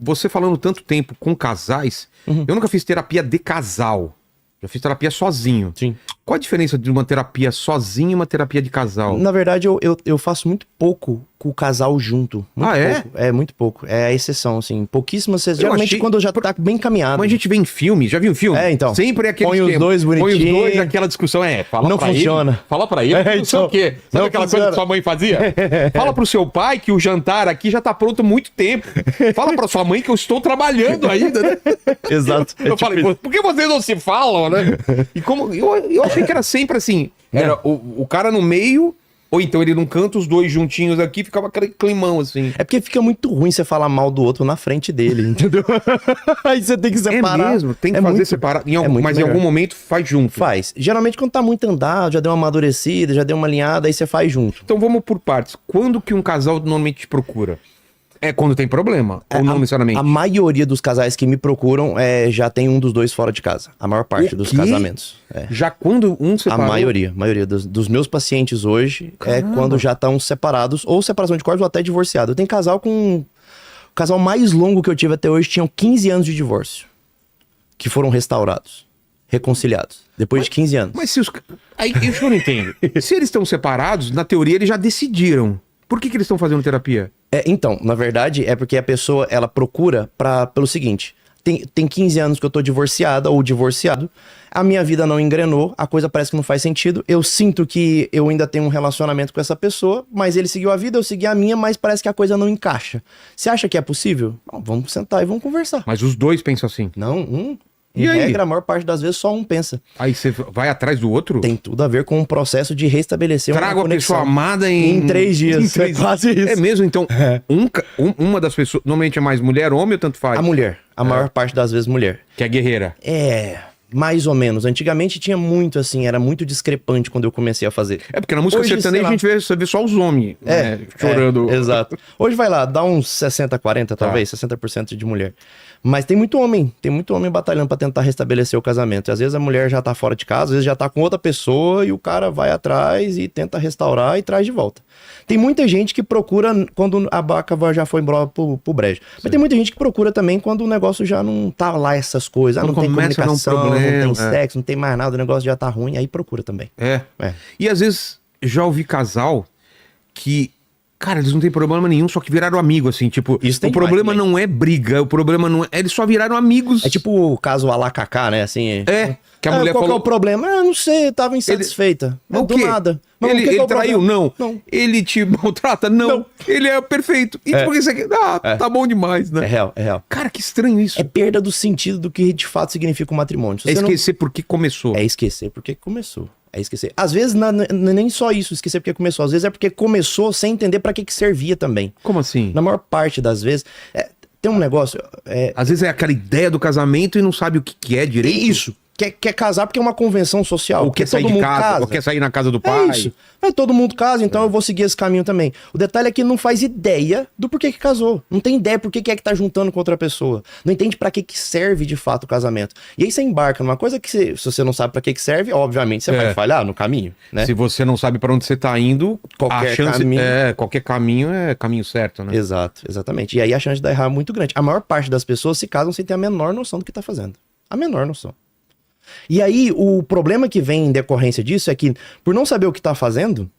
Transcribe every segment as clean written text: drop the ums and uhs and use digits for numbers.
você falando tanto tempo com casais, eu nunca fiz terapia de casal. Já fiz terapia sozinho. Sim. Qual a diferença de uma terapia sozinho e uma terapia de casal? Na verdade, eu faço muito pouco com o casal junto. Muito pouco. É, muito pouco. É a exceção, assim. Pouquíssimas vezes. Geralmente quando já tá bem caminhado. Mas a gente vê em filme, já viu um filme? É, então. Sempre é aquele Põe os dois bonitinhos. Põe os dois, aquela discussão. Fala não pra funciona. Ele, fala pra ele, não sei o quê. Sabe aquela coisa que sua mãe fazia? Fala pro seu pai que o jantar aqui já tá pronto há muito tempo. Fala pra sua mãe que eu estou trabalhando ainda, né? Exato. Eu falei, por que vocês não se falam, né? E como eu achei que era sempre assim. Era o cara no meio, ou então ele num canto, os dois juntinhos aqui, ficava aquele climão, assim. É porque fica muito ruim você falar mal do outro na frente dele, entendeu? Aí você tem que separar. É mesmo, tem que fazer separado. Mas em algum momento faz junto. Faz. Geralmente quando tá muito andado, já deu uma amadurecida, já deu uma alinhada, aí você faz junto. Então vamos por partes. Quando que um casal normalmente te procura? É quando tem problema, ou não necessariamente? A maioria dos casais que me procuram já tem um dos dois fora de casa. A maior parte dos casamentos. Já quando um separou? A maioria dos meus pacientes hoje quando já estão separados, ou separação de corpos, ou até divorciado. Eu tenho casal com... O casal mais longo que eu tive até hoje tinham 15 anos de divórcio. Que foram restaurados, reconciliados. Depois de 15 anos. Mas se os... Aí, isso eu não entendo. Se eles estão separados, na teoria eles já decidiram. Por que eles estão fazendo terapia? Então, na verdade, é porque a pessoa, ela procura pelo seguinte, tem 15 anos que eu tô divorciada ou divorciado, a minha vida não engrenou, a coisa parece que não faz sentido, eu sinto que eu ainda tenho um relacionamento com essa pessoa, mas ele seguiu a vida, eu segui a minha, mas parece que a coisa não encaixa. Você acha que é possível? Bom, vamos sentar e vamos conversar. Mas os dois pensam assim? Não, Em regra, a maior parte das vezes só um pensa. Aí você vai atrás do outro? Tem tudo a ver com o processo de restabelecer uma conexão. Trago a pessoa amada em 3 dias. É quase isso. É mesmo? Então, uma das pessoas... Normalmente é mais mulher, homem ou tanto faz? A mulher. A maior parte das vezes mulher. Que é guerreira. Mais ou menos. Antigamente tinha muito, assim, era muito discrepante quando eu comecei a fazer. Porque na música sertaneja a gente vê só os homens, né, chorando. Exato. Hoje vai lá, dá uns 60, 40 talvez, 60% de mulher. Mas tem muito homem batalhando pra tentar restabelecer o casamento. E às vezes a mulher já tá fora de casa, às vezes já tá com outra pessoa e o cara vai atrás e tenta restaurar e traz de volta. Tem muita gente que procura quando a vaca já foi embora pro brejo. Sim. Mas tem muita gente que procura também quando o negócio já não tá lá essas coisas. Não tem comunicação, não tem sexo, não tem mais nada, o negócio já tá ruim, aí procura também. E às vezes já ouvi casal que... Cara, eles não têm problema nenhum, só que viraram amigo, assim, tipo... O problema não é briga, o problema não é... Eles só viraram amigos. É tipo o caso Alacacá, né, assim... que a mulher qual falou... que é o problema? Não sei, eu tava insatisfeita. Mas do nada. Mas ele traiu? Não. Ele te maltrata? Não. Ele é perfeito. E por que você quer? Tá bom demais, né? É real. Cara, que estranho isso. É perda do sentido do que de fato significa o matrimônio. Esquecer por que começou. É esquecer por que começou. É esquecer. Às vezes, nem só isso, esquecer porque começou. Às vezes é porque começou sem entender pra que servia também. Como assim? Na maior parte das vezes... tem um negócio... Às vezes é aquela ideia do casamento e não sabe o que é direito. Isso. Quer casar porque é uma convenção social. Ou quer sair de casa, ou quer sair na casa do pai. É isso. Todo mundo casa, então eu vou seguir esse caminho também. O detalhe é que não faz ideia do porquê que casou. Não tem ideia por que é que tá juntando com outra pessoa. Não entende pra que serve de fato o casamento. E aí você embarca numa coisa que se você não sabe pra que serve, obviamente você vai falhar no caminho, né? Se você não sabe pra onde você tá indo, qualquer caminho é caminho certo, né? Exatamente. E aí a chance de dar errado é muito grande. A maior parte das pessoas se casam sem ter a menor noção do que tá fazendo. A menor noção. E aí, o problema que vem em decorrência disso é que, por não saber o que tá fazendo,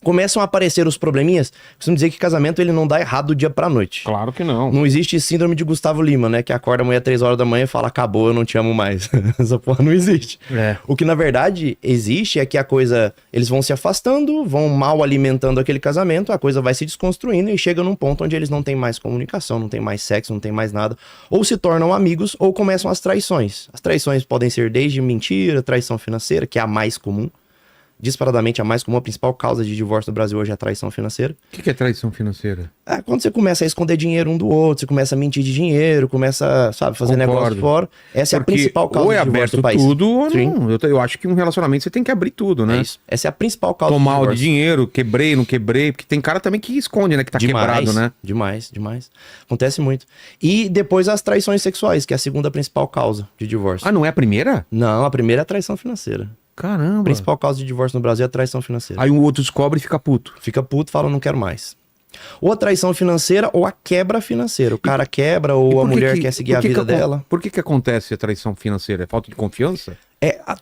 começam a aparecer os probleminhas. Costumo dizer que casamento ele não dá errado do dia pra noite. Claro que não. Não existe síndrome de Gustavo Lima, né? Que acorda amanhã às 3 horas da manhã e fala, acabou, eu não te amo mais. Essa porra não existe. O que na verdade existe é que a coisa... Eles vão se afastando, vão mal alimentando aquele casamento, a coisa vai se desconstruindo e chega num ponto onde eles não têm mais comunicação, não tem mais sexo, não tem mais nada. Ou se tornam amigos, ou começam as traições. As traições podem ser desde mentira, traição financeira, que é a mais comum. Disparadamente a mais comum, a principal causa de divórcio no Brasil hoje é a traição financeira. O que é traição financeira? Quando você começa a esconder dinheiro um do outro, você começa a mentir de dinheiro, começa, fazer negócio fora. Essa é a principal causa de divórcio do país. Ou é aberto tudo ou não. Eu acho que um relacionamento você tem que abrir tudo, né? É isso. Essa é a principal causa de divórcio. Tomar o dinheiro, quebrei, não quebrei, porque tem cara também que esconde, né? Que tá quebrado, né? Demais. Acontece muito. E depois as traições sexuais, que é a segunda principal causa de divórcio. Não é a primeira? Não, a primeira é a traição financeira. Caramba. A principal causa de divórcio no Brasil é a traição financeira. Aí um outro descobre e fica puto. Fica puto e fala, não quero mais. Ou a traição financeira ou a quebra financeira. O cara quebra ou a mulher quer seguir a vida dela. Por que acontece a traição financeira? É falta de confiança?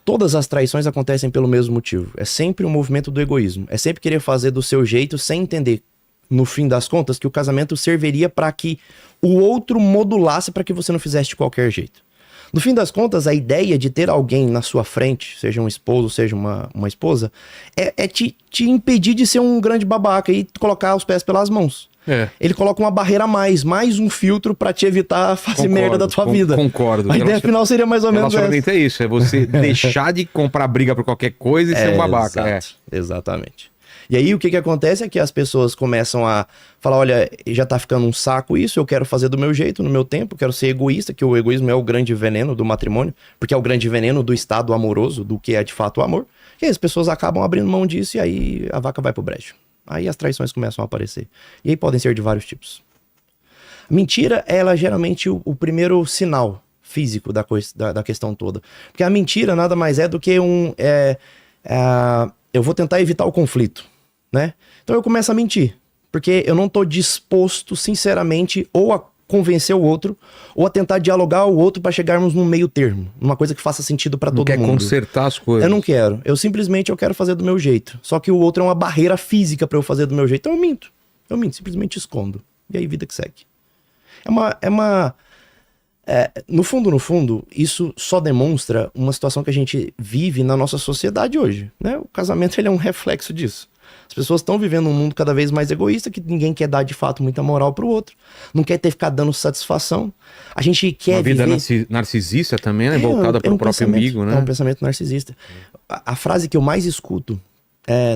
Todas as traições acontecem pelo mesmo motivo. É sempre um movimento do egoísmo. É sempre querer fazer do seu jeito sem entender, no fim das contas, que o casamento serviria para que o outro modulasse para que você não fizesse de qualquer jeito. No fim das contas, a ideia de ter alguém na sua frente, seja um esposo, seja uma esposa, é te impedir de ser um grande babaca e colocar os pés pelas mãos. Ele coloca uma barreira a mais um filtro pra te evitar fazer merda da tua vida. Concordo. A ideia final seria mais ou menos essa. Relacionamento é isso, é você deixar de comprar briga por qualquer coisa e ser um babaca. Exatamente. E aí o que acontece é que as pessoas começam a falar, olha, já tá ficando um saco isso, eu quero fazer do meu jeito, no meu tempo, quero ser egoísta, que o egoísmo é o grande veneno do matrimônio, porque é o grande veneno do estado amoroso, do que é de fato o amor. E aí as pessoas acabam abrindo mão disso e aí a vaca vai pro brejo. Aí as traições começam a aparecer. E aí podem ser de vários tipos. Mentira, ela é geralmente o primeiro sinal físico da questão toda. Porque a mentira nada mais é do que eu vou tentar evitar o conflito, né? Então eu começo a mentir. Porque eu não tô disposto, sinceramente, ou a convencer o outro, ou a tentar dialogar o outro para chegarmos num meio termo. Numa coisa que faça sentido para todo mundo. Não quer consertar as coisas. Eu não quero. Eu simplesmente quero fazer do meu jeito. Só que o outro é uma barreira física para eu fazer do meu jeito. Então eu minto. Simplesmente escondo. E aí vida que segue. No fundo, isso só demonstra uma situação que a gente vive na nossa sociedade hoje, né? O casamento ele é um reflexo disso. As pessoas estão vivendo um mundo cada vez mais egoísta, que ninguém quer dar de fato muita moral pro outro, não quer ficar dando satisfação. A gente quer uma vida narcisista também, né? Voltada para o próprio umbigo, né? É um pensamento narcisista. A frase que eu mais escuto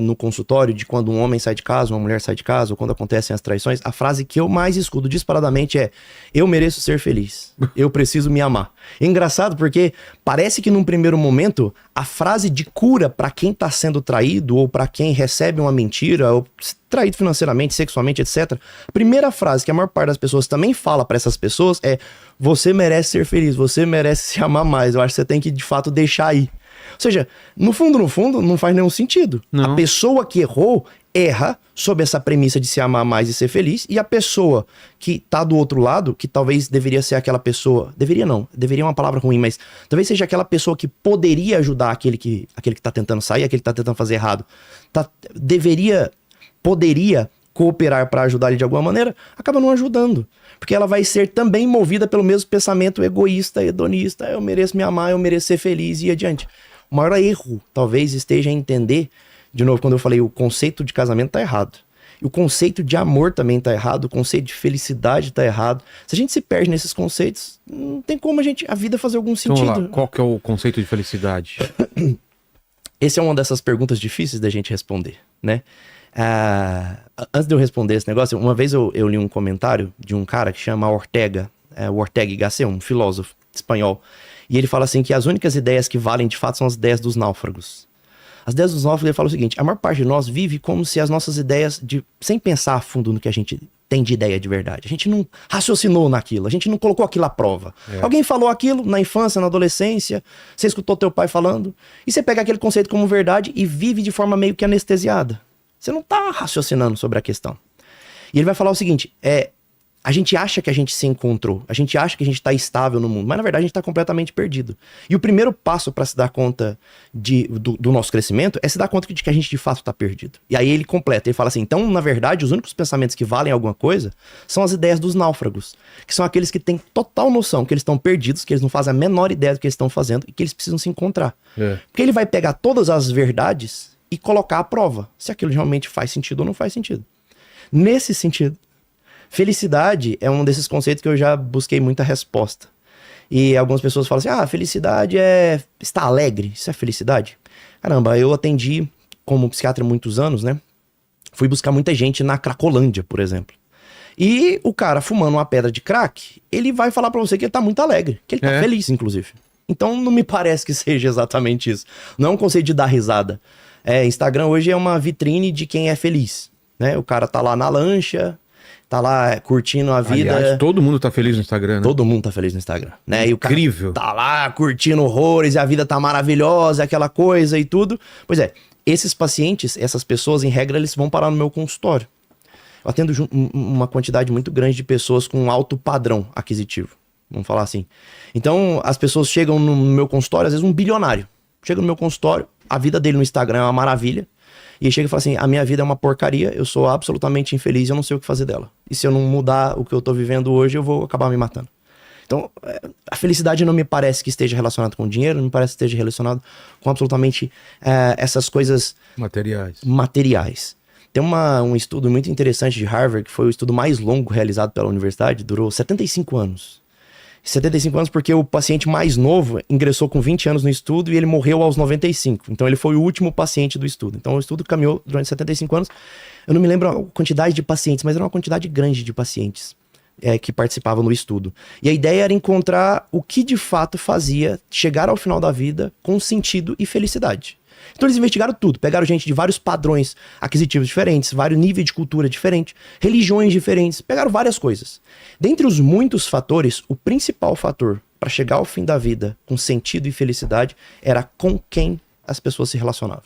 no consultório, de quando um homem sai de casa, uma mulher sai de casa, ou quando acontecem as traições, a frase que eu mais escuto disparadamente é: eu mereço ser feliz, eu preciso me amar. É engraçado porque parece que num primeiro momento a frase de cura para quem tá sendo traído, ou para quem recebe uma mentira, ou traído financeiramente, sexualmente, etc. A primeira frase que a maior parte das pessoas também fala para essas pessoas é: você merece ser feliz, você merece se amar mais, eu acho que você tem que de fato deixar aí. Ou seja, no fundo, não faz nenhum sentido. Não. A pessoa que errou, erra sob essa premissa de se amar mais e ser feliz, e a pessoa que tá do outro lado, que talvez deveria ser aquela pessoa... Deveria é uma palavra ruim, mas talvez seja aquela pessoa que poderia ajudar aquele que tá tentando sair, aquele que tá tentando fazer errado. Poderia cooperar para ajudar ele de alguma maneira, acaba não ajudando. Porque ela vai ser também movida pelo mesmo pensamento egoísta, hedonista: eu mereço me amar, eu mereço ser feliz e ir adiante. O maior erro, talvez, esteja em entender, de novo, quando eu falei, o conceito de casamento tá errado. E o conceito de amor também tá errado, o conceito de felicidade tá errado. Se a gente se perde nesses conceitos, não tem como a vida fazer algum sentido. Então, lá, qual que é o conceito de felicidade? Essa é uma dessas perguntas difíceis da gente responder, né? Antes de eu responder esse negócio, uma vez eu li um comentário de um cara que chama Ortega y Gasset, um filósofo espanhol. E ele fala assim que as únicas ideias que valem de fato são as ideias dos náufragos. As ideias dos náufragos, ele fala o seguinte: a maior parte de nós vive como se as nossas ideias, sem pensar a fundo no que a gente tem de ideia de verdade. A gente não raciocinou naquilo, a gente não colocou aquilo à prova. Alguém falou aquilo na infância, na adolescência, você escutou teu pai falando, e você pega aquele conceito como verdade e vive de forma meio que anestesiada. Você não tá raciocinando sobre a questão. E ele vai falar o seguinte: a gente acha que a gente se encontrou, a gente acha que a gente tá estável no mundo, mas na verdade a gente tá completamente perdido. E o primeiro passo para se dar conta do nosso crescimento é se dar conta de que a gente de fato tá perdido. E aí ele completa, ele fala assim: então, na verdade, os únicos pensamentos que valem alguma coisa são as ideias dos náufragos, que são aqueles que têm total noção que eles estão perdidos, que eles não fazem a menor ideia do que eles estão fazendo e que eles precisam se encontrar. Porque ele vai pegar todas as verdades e colocar à prova se aquilo realmente faz sentido ou não faz sentido. Nesse sentido, felicidade é um desses conceitos que eu já busquei muita resposta. E algumas pessoas falam assim: felicidade é estar alegre. Isso é felicidade? Caramba, eu atendi como psiquiatra há muitos anos, né? Fui buscar muita gente na Cracolândia, por exemplo. E o cara fumando uma pedra de crack, ele vai falar pra você que ele tá muito alegre, que ele tá feliz, inclusive. Então não me parece que seja exatamente isso. Não é um conceito de dar risada. Instagram hoje é uma vitrine de quem é feliz, né? O cara tá lá na lancha, tá lá curtindo a vida. Aliás, todo mundo tá feliz no Instagram, né? Todo mundo tá feliz no Instagram, né? E o cara incrível. Tá lá curtindo horrores e a vida tá maravilhosa, aquela coisa e tudo. Pois é, esses pacientes, essas pessoas, em regra, eles vão parar no meu consultório. eu atendo uma quantidade muito grande de pessoas com alto padrão aquisitivo. Vamos falar assim. Então, as pessoas chegam no meu consultório, às vezes um bilionário. Chega no meu consultório, a vida dele no Instagram é uma maravilha. E chega e fala assim, a minha vida é uma porcaria, eu sou absolutamente infeliz, eu não sei o que fazer dela. E se eu não mudar o que eu tô vivendo hoje, eu vou acabar me matando. Então, a felicidade não me parece que esteja relacionada com dinheiro, não me parece que esteja relacionado com absolutamente essas coisas... Materiais. Tem um estudo muito interessante de Harvard, que foi o estudo mais longo realizado pela universidade, durou 75 anos. 75 anos porque o paciente mais novo ingressou com 20 anos no estudo e ele morreu aos 95. Então ele foi o último paciente do estudo. Então o estudo caminhou durante 75 anos. Eu não me lembro a quantidade de pacientes, mas era uma quantidade grande de pacientes que participavam no estudo. E a ideia era encontrar o que de fato fazia chegar ao final da vida com sentido e felicidade. Então eles investigaram tudo, pegaram gente de vários padrões aquisitivos diferentes, vários níveis de cultura diferentes, religiões diferentes, pegaram várias coisas. Dentre os muitos fatores, o principal fator para chegar ao fim da vida com sentido e felicidade era com quem as pessoas se relacionavam.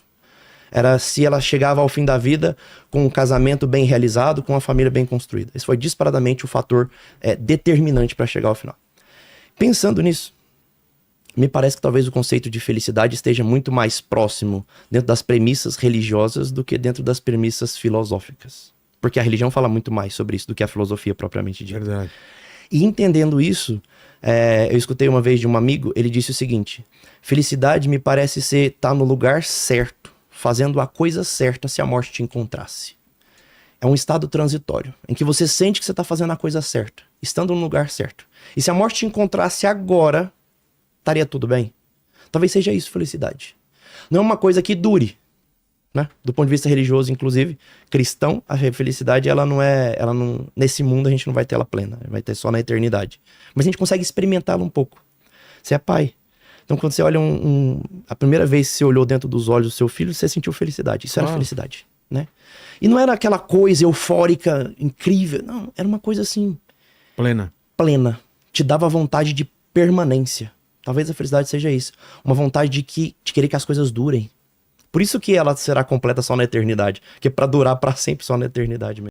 Era se ela chegava ao fim da vida com um casamento bem realizado, com uma família bem construída. Esse foi disparadamente o fator determinante para chegar ao final. Pensando nisso, me parece que talvez o conceito de felicidade esteja muito mais próximo dentro das premissas religiosas do que dentro das premissas filosóficas. Porque a religião fala muito mais sobre isso do que a filosofia propriamente dita. Verdade. E entendendo isso, eu escutei uma vez de um amigo, ele disse o seguinte: felicidade me parece ser estar no lugar certo, fazendo a coisa certa se a morte te encontrasse. É um estado transitório, em que você sente que você está fazendo a coisa certa, estando no lugar certo. E se a morte te encontrasse agora, estaria tudo bem? Talvez seja isso, felicidade. Não é uma coisa que dure, né? Do ponto de vista religioso, inclusive, cristão, a felicidade, nesse mundo a gente não vai ter ela plena, vai ter só na eternidade. Mas a gente consegue experimentá-la um pouco. Você é pai. Então quando você olha a primeira vez que você olhou dentro dos olhos do seu filho, você sentiu felicidade. Isso era felicidade, né? E não era aquela coisa eufórica, incrível. Não, era uma coisa assim... Plena. Te dava vontade de permanência. Talvez a felicidade seja isso. Uma vontade de querer que as coisas durem. Por isso que ela será completa só na eternidade. Que é pra durar pra sempre só na eternidade mesmo.